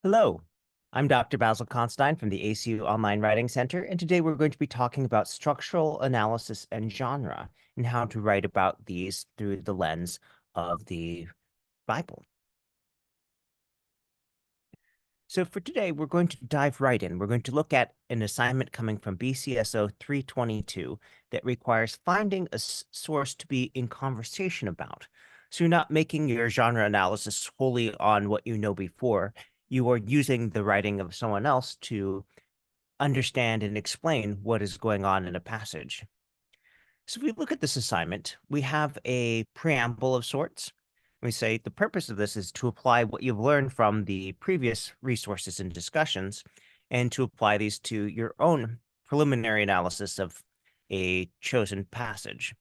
Hello, I'm Dr. Basil Constein from the ACU Online Writing Center, and today we're going to be talking about structural analysis and genre and how to write about these through the lens of the Bible. So for today, we're going to dive right in. We're going to look at an assignment coming from BCSO 322 that requires finding a source to be in conversation about. So you're not making your genre analysis wholly on what you know before. You are using the writing of someone else to understand and explain what is going on in a passage. So if we look at this assignment, we have a preamble of sorts. We say the purpose of this is to apply what you've learned from the previous resources and discussions and to apply these to your own preliminary analysis of a chosen passage.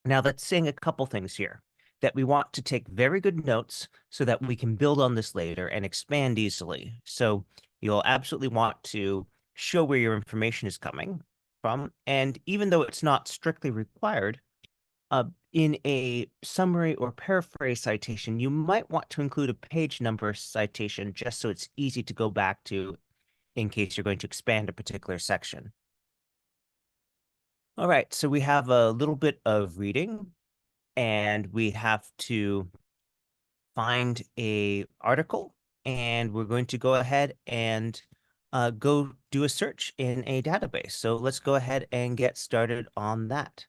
Now, that's saying a couple things here that we want to take very good notes so that we can build on this later and expand easily. So you'll absolutely want to show where your information is coming from. And even though it's not strictly required, in a summary or paraphrase citation, you might want to include a page number citation just so it's easy to go back to in case you're going to expand a particular section. All right, so we have a little bit of reading, and we have to find a article, and we're going to go ahead and go do a search in a database. So let's go ahead and get started on that.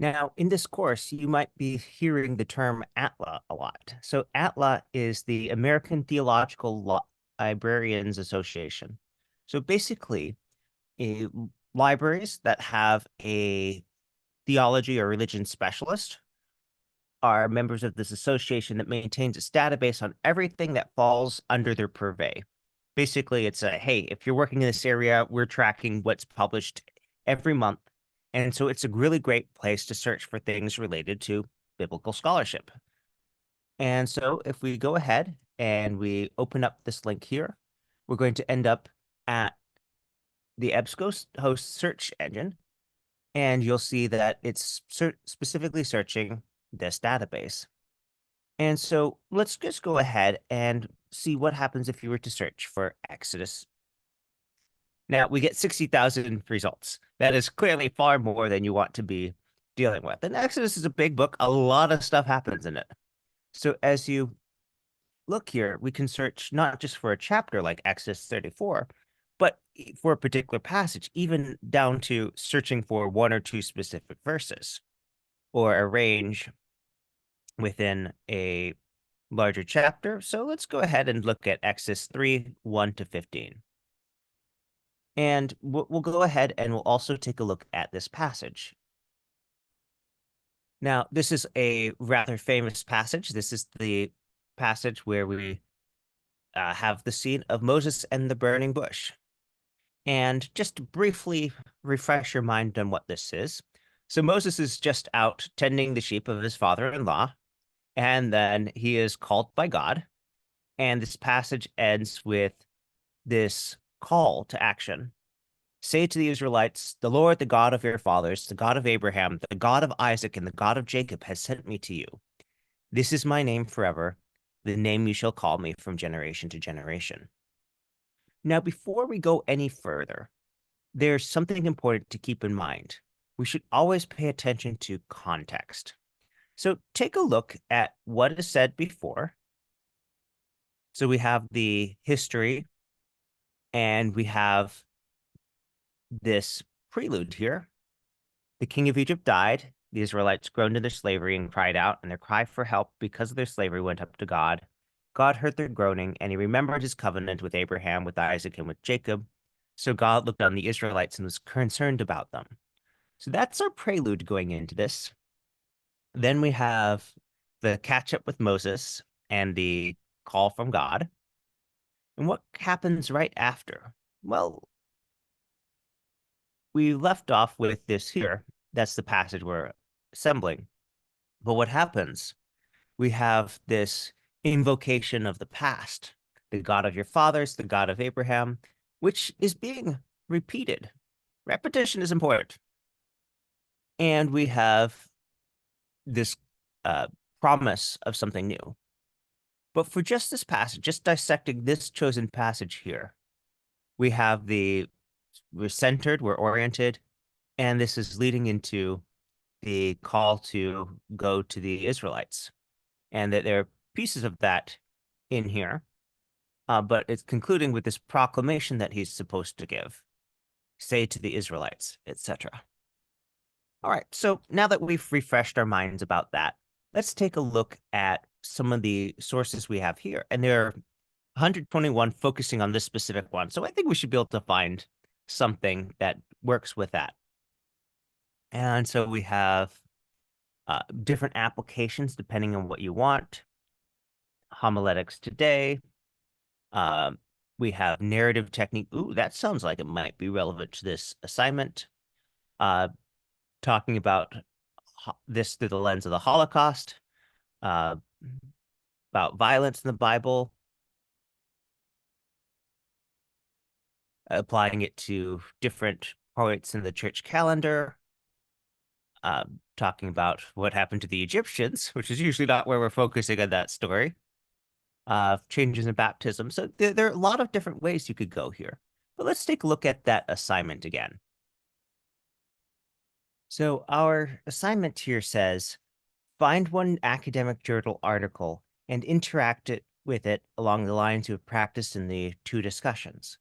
Now, in this course, you might be hearing the term ATLA a lot. So ATLA is the American Theological Librarians Association. So basically, libraries that have a theology or religion specialist are members of this association that maintains its database on everything that falls under their purvey. Basically, it's a, hey, if you're working in this area, we're tracking what's published every month. And so it's a really great place to search for things related to biblical scholarship. And so if we go ahead and we open up this link here, we're going to end up at the EBSCO search engine, and you'll see that it's specifically searching this database. And so let's just go ahead and see what happens if you were to search for Exodus. Now we get 60,000 results. That is clearly far more than you want to be dealing with. And Exodus is a big book. A lot of stuff happens in it. So as you look here, we can search not just for a chapter like Exodus 34, but for a particular passage, even down to searching for one or two specific verses or a range within a larger chapter. So let's go ahead and look at Exodus 3, 1 to 15. And we'll go ahead and we'll also take a look at this passage. Now, this is a rather famous passage. This is the passage where we have the scene of Moses and the burning bush. And just to briefly refresh your mind on what this is. So Moses is just out tending the sheep of his father-in-law, and then he is called by God. And this passage ends with this call to action. Say to the Israelites, the Lord, the God of your fathers, the God of Abraham, the God of Isaac, and the God of Jacob has sent me to you. This is my name forever, the name you shall call me from generation to generation. Now, before we go any further, there's something important to keep in mind. We should always pay attention to context. So take a look at what is said before. So we have the history, and we have this prelude here. The king of Egypt died. The Israelites groaned in their slavery and cried out, and their cry for help because of their slavery went up to God. God heard their groaning, and he remembered his covenant with Abraham, with Isaac, and with Jacob. So God looked on the Israelites and was concerned about them. So that's our prelude going into this. Then we have the catch up with Moses and the call from God. And what happens right after? Well, we left off with this here. That's the passage we're assembling. But what happens? We have this invocation of the past, the God of your fathers, the God of Abraham, which is being repeated. Repetition is important. And we have this promise of something new. But for just this passage, just dissecting this chosen passage here, we have we're centered, we're oriented, and this is leading into the call to go to the Israelites, and that there are pieces of that in here, but it's concluding with this proclamation that he's supposed to give, say to the Israelites, etc. All right, so now that we've refreshed our minds about that, let's take a look at some of the sources we have here. And there are 121 focusing on this specific one. So I think we should be able to find something that works with that. And so we have different applications depending on what you want. Homiletics today. Uh, we have narrative technique. Ooh, that sounds like it might be relevant to this assignment. Talking about this through the lens of the Holocaust, uh, about violence in the Bible, applying it to different points in the church calendar, talking about what happened to the Egyptians, which is usually not where we're focusing on that story, changes in baptism. So there are a lot of different ways you could go here. But let's take a look at that assignment again. So our assignment here says, find one academic journal article and interact with it along the lines you have practiced in the two discussions.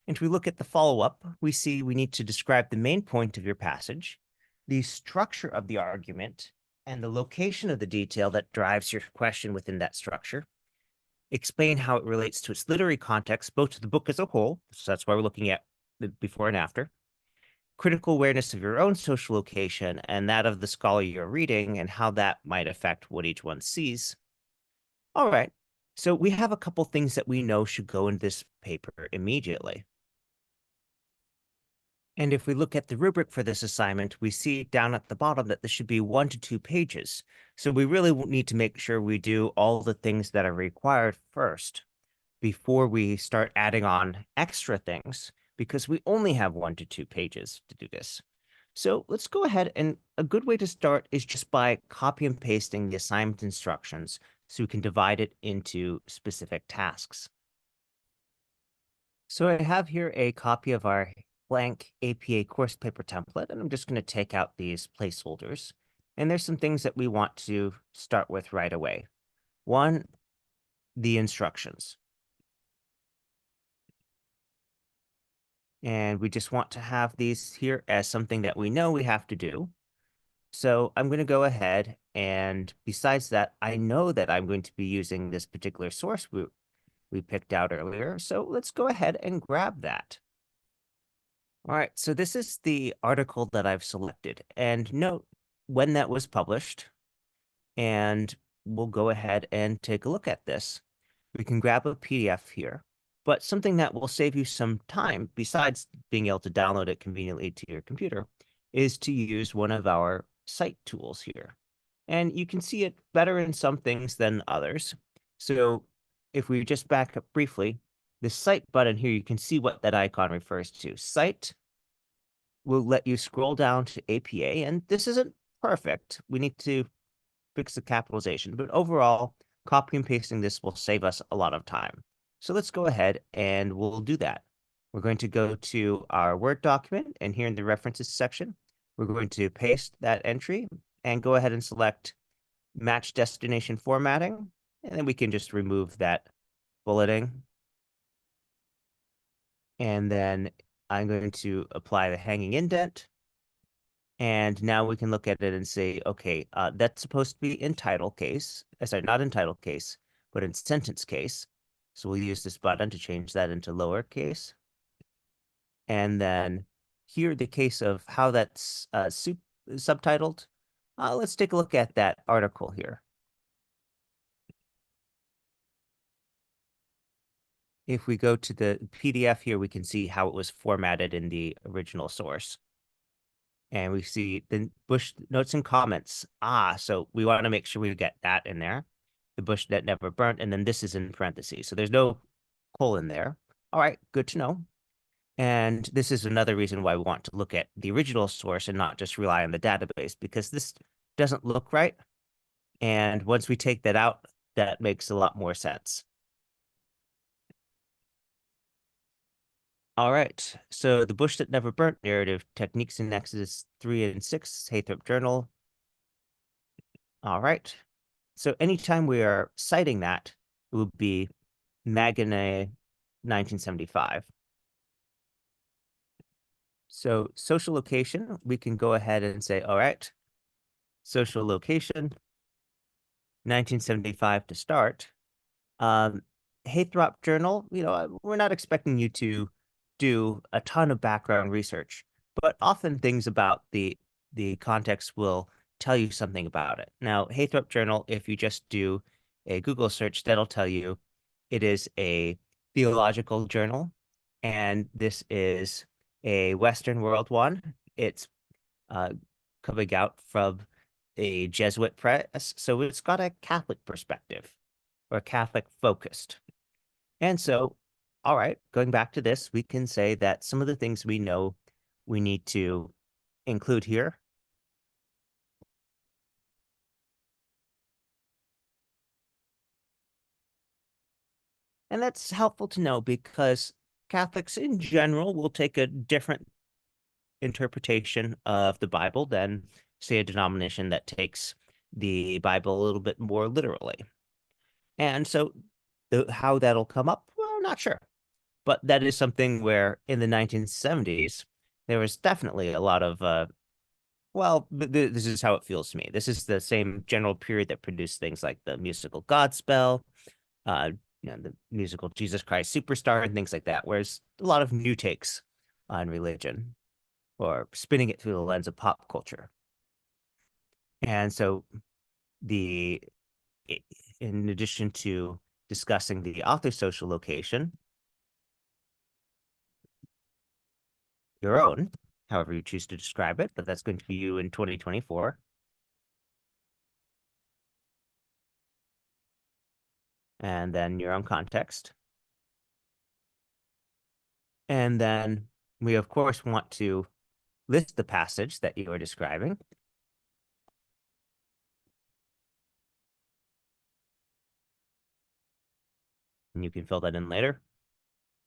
And if we look at the follow-up, we see we need to describe the main point of your passage, the structure of the argument, and the location of the detail that drives your question within that structure. Explain how it relates to its literary context, both to the book as a whole, so that's why we're looking at the before and after, critical awareness of your own social location and that of the scholar you're reading, and how that might affect what each one sees. All right, so we have a couple things that we know should go in this paper immediately. And if we look at the rubric for this assignment, we see down at the bottom that this should be 1 to 2 pages. So we really need to make sure we do all the things that are required first before we start adding on extra things, because we only have 1 to 2 pages to do this. So let's go ahead, and a good way to start is just by copy and pasting the assignment instructions so we can divide it into specific tasks. So I have here a copy of our blank APA course paper template, and I'm just going to take out these placeholders. And there's some things that we want to start with right away. One, the instructions. And we just want to have these here as something that we know we have to do. So I'm going to go ahead, and besides that, I know that I'm going to be using this particular source we picked out earlier. So let's go ahead and grab that. All right, so this is the article that I've selected, and note when that was published, and we'll go ahead and take a look at this. We can grab a PDF here, but something that will save you some time, besides being able to download it conveniently to your computer, is to use one of our cite tools here. And you can see it better in some things than others. So if we just back up briefly, the cite button here, you can see what that icon refers to. Cite will let you scroll down to APA, and this isn't perfect. We need to fix the capitalization, but overall, copy and pasting this will save us a lot of time. So let's go ahead and we'll do that. We're going to go to our Word document, and here in the references section, we're going to paste that entry and go ahead and select match destination formatting, and then we can just remove that bulleting. And then I'm going to apply the hanging indent. And now we can look at it and say, okay, that's supposed to be in title case. Sorry, not in title case, but in sentence case. So we'll use this button to change that into lowercase. And then here, the case of how that's subtitled. Let's take a look at that article here. If we go to the PDF here, we can see how it was formatted in the original source. And we see the Bush notes and comments. So we want to make sure we get that in there. The bush that never burnt, and then this is in parentheses. So there's no colon there. All right, good to know. And this is another reason why we want to look at the original source and not just rely on the database, because this doesn't look right. And once we take that out, that makes a lot more sense. All right. So the bush that never burnt narrative techniques in Exodus 3 and 6, Haythorpe Journal. All right. So anytime we are citing that, it would be Maganae 1975. So social location, we can go ahead and say, all right, social location, 1975 to start. Haythrop Journal, we're not expecting you to do a ton of background research, but often things about the context will tell you something about it. Now, Haythrop Journal, if you just do a Google search, that'll tell you it is a theological journal, and this is a Western world one. It's uh, coming out from a Jesuit press, so it's got a Catholic perspective or Catholic focused. And so, all right, going back to this, we can say that some of the things we know we need to include here. And that's helpful to know because Catholics in general will take a different interpretation of the Bible than, say, a denomination that takes the Bible a little bit more literally. And so, how that'll come up, well, not sure. But that is something where in the 1970s, there was definitely a lot of, well, this is how it feels to me. This is the same general period that produced things like the musical Godspell, uh, the musical Jesus Christ Superstar, and things like that. Whereas a lot of new takes on religion or spinning it through the lens of pop culture. And so the in addition to discussing the author's social location, your own, however you choose to describe it, but that's going to be you in 2024, and then your own context. And then we, of course, want to list the passage that you are describing. And you can fill that in later.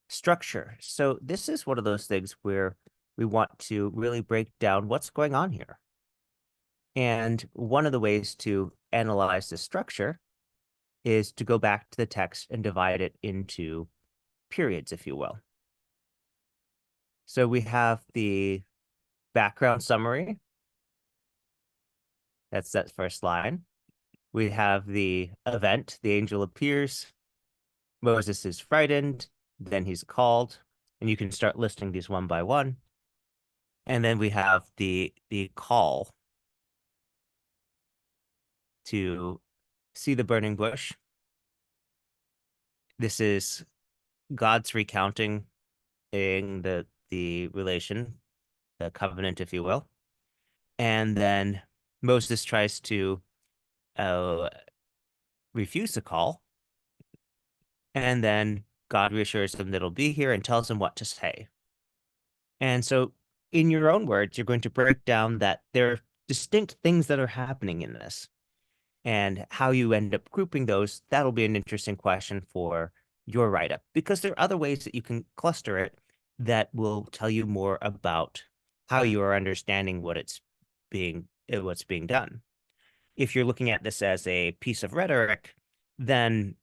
Structure. So this is one of those things where we want to really break down what's going on here. And one of the ways to analyze the structure is to go back to the text and divide it into periods, if you will. So we have the background summary. That's that first line. We have the event, the angel appears, Moses is frightened, then he's called, and you can start listing these one by one. And then we have the call to see the burning bush. This is God's recounting in the relation, the covenant, if you will. And then Moses tries to uh, refuse the call, and then God reassures him that it'll be here and tells him what to say. And so, in your own words, you're going to break down that there are distinct things that are happening in this, and how you end up grouping those. That'll be an interesting question for your write up, because there are other ways that you can cluster it that will tell you more about how you are understanding what's being done. If you're looking at this as a piece of rhetoric, then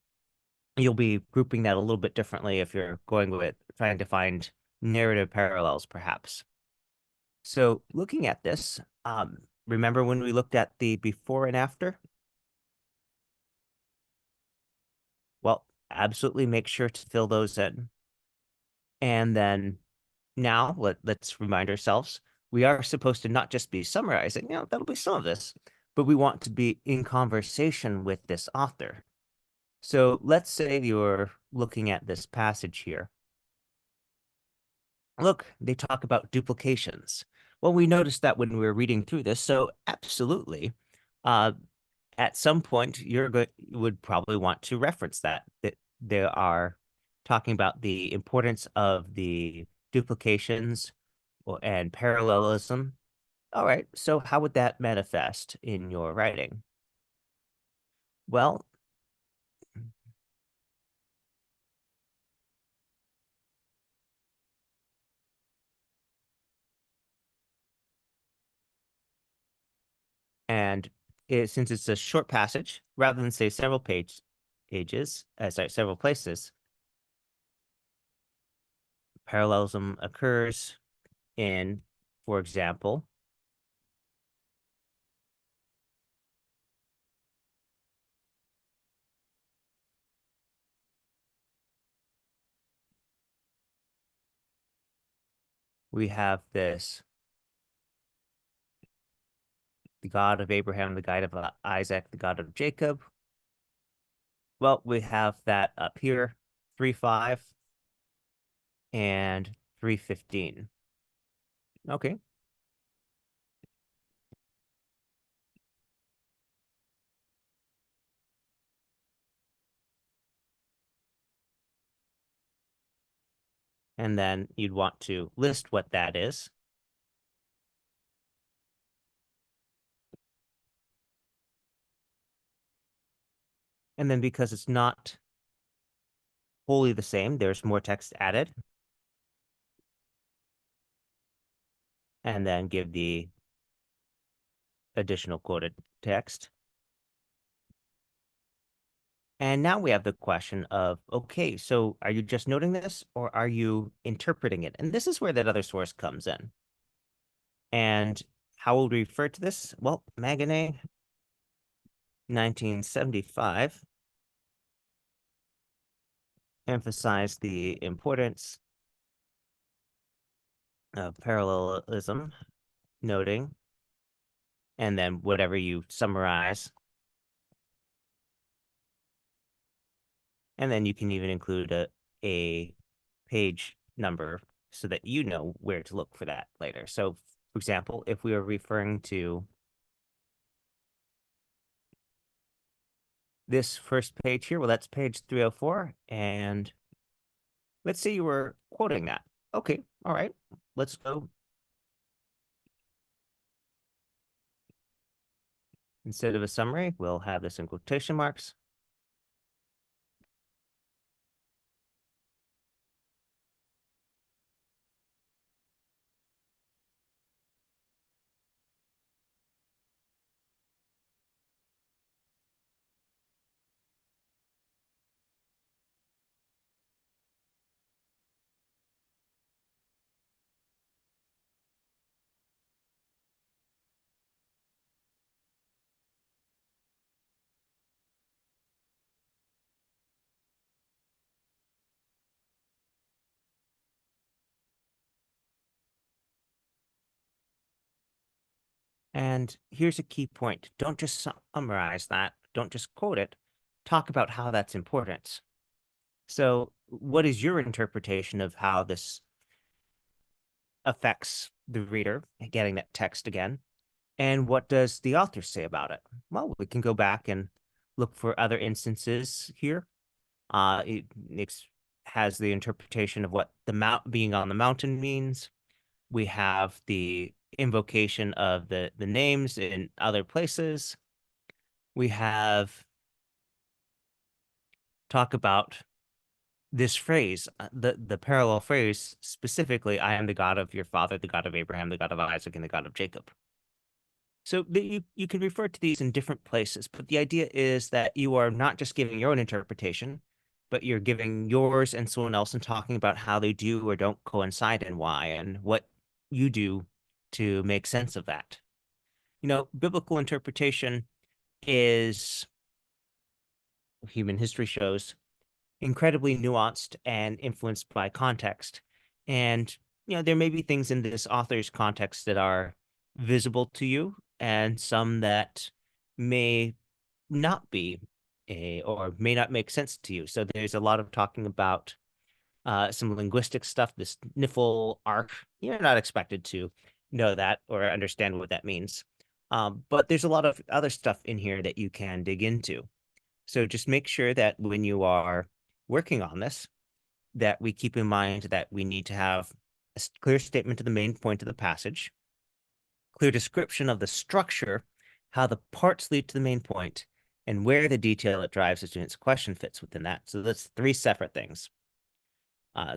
you'll be grouping that a little bit differently if you're going with trying to find narrative parallels, perhaps. So looking at this, remember when we looked at the before and after? Well, absolutely make sure to fill those in. And then now let's remind ourselves, we are supposed to not just be summarizing, that'll be some of this, but we want to be in conversation with this author. So let's say you're looking at this passage here. Look, they talk about duplications. Well, we noticed that when we were reading through this, so absolutely. Uh, at some point, you would probably want to reference that they are talking about the importance of the duplications and parallelism. All right, so how would that manifest in your writing? Well, And since it's a short passage, rather than say several places, parallelism occurs in, for example, we have this, the God of Abraham, the God of Isaac, the God of Jacob. Well, we have that up here, 3:5 and 3:15. Okay. And then you'd want to list what that is. And then because it's not wholly the same, there's more text added. And then give the additional quoted text. And now we have the question of, okay, so are you just noting this or are you interpreting it? And this is where that other source comes in. And how would we refer to this? Well, Maganet, 1975, emphasized the importance of parallelism, noting, and then whatever you summarize. And then you can even include a page number so that you know where to look for that later. So, for example, if we are referring to this first page here, well, that's page 304. And let's say you were quoting that. Okay, all right, let's go. Instead of a summary, we'll have this in quotation marks. And here's a key point. Don't just summarize that. Don't just quote it. Talk about how that's important. So what is your interpretation of how this affects the reader getting that text again? And what does the author say about it? Well, we can go back and look for other instances here. It has the interpretation of what the mount being on the mountain means. We have the invocation of the names in other places. We have talk about this phrase, the parallel phrase specifically, I am the God of your father, the God of Abraham, the God of Isaac, and the God of Jacob. So you can refer to these in different places, but the idea is that you are not just giving your own interpretation, but you're giving yours and someone else and talking about how they do or don't coincide and why and what you do to make sense of that. You know, biblical interpretation is, human history shows, incredibly nuanced and influenced by context. And, you know, there may be things in this author's context that are visible to you and some that may not be or may not make sense to you. So there's a lot of talking about some linguistic stuff, this NIFL arc. You're not expected to know that or understand what that means. But there's a lot of other stuff in here that you can dig into. So just make sure that when you are working on this, that we keep in mind that we need to have a clear statement to the main point of the passage, clear description of the structure, how the parts lead to the main point, and where the detail it drives the student's question fits within that. So that's three separate things.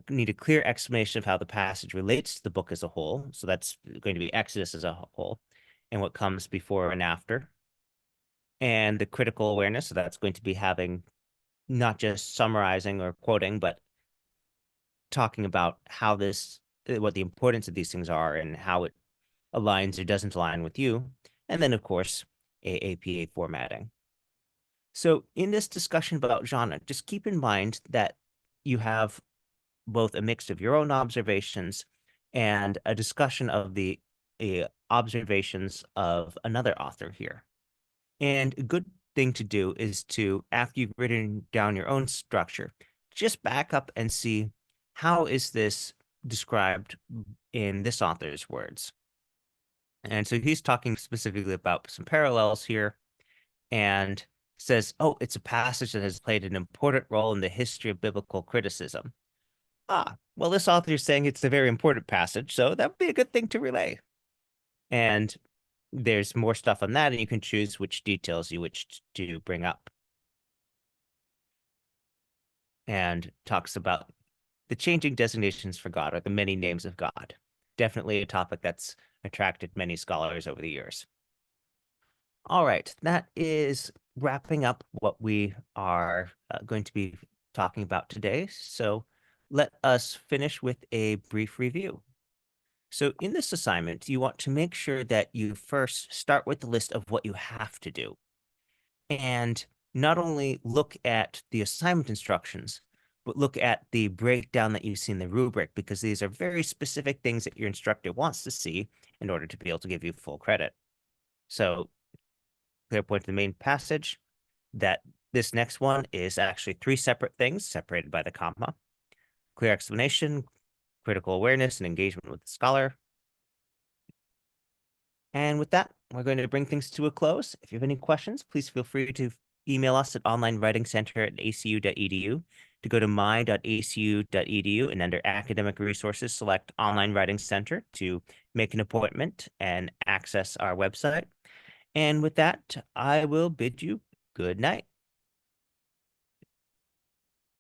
Need a clear explanation of how the passage relates to the book as a whole. So that's going to be Exodus as a whole and what comes before and after. and the critical awareness. So that's going to be having not just summarizing or quoting, but talking about how this, what the importance of these things are and how it aligns or doesn't align with you. And then, of course, AAPA formatting. So in this discussion about genre, just keep in mind that you have both a mix of your own observations and a discussion of the observations of another author here. And a good thing to do is to, after you've written down your own structure, just back up and see how is this described in this author's words. And so he's talking specifically about some parallels here and says, oh, it's a passage that has played an important role in the history of biblical criticism. Ah, well, this author is saying it's a very important passage, so that would be a good thing to relay. And there's more stuff on that, and you can choose which details you wish to bring up. And talks about the changing designations for God or the many names of God. Definitely a topic that's attracted many scholars over the years. All right, that is wrapping up what we are going to be talking about today. So let us finish with a brief review. So in this assignment, you want to make sure that you first start with the list of what you have to do and not only look at the assignment instructions, but look at the breakdown that you see in the rubric, because these are very specific things that your instructor wants to see in order to be able to give you full credit. So clear point to the main passage that this next one is actually three separate things separated by the comma. Clear explanation, critical awareness, and engagement with the scholar. And with that, we're going to bring things to a close. If you have any questions, please feel free to email us at onlinewritingcenter@acu.edu, to go to my.acu.edu, and under academic resources, select Online Writing Center to make an appointment and access our website. And with that, I will bid you good night.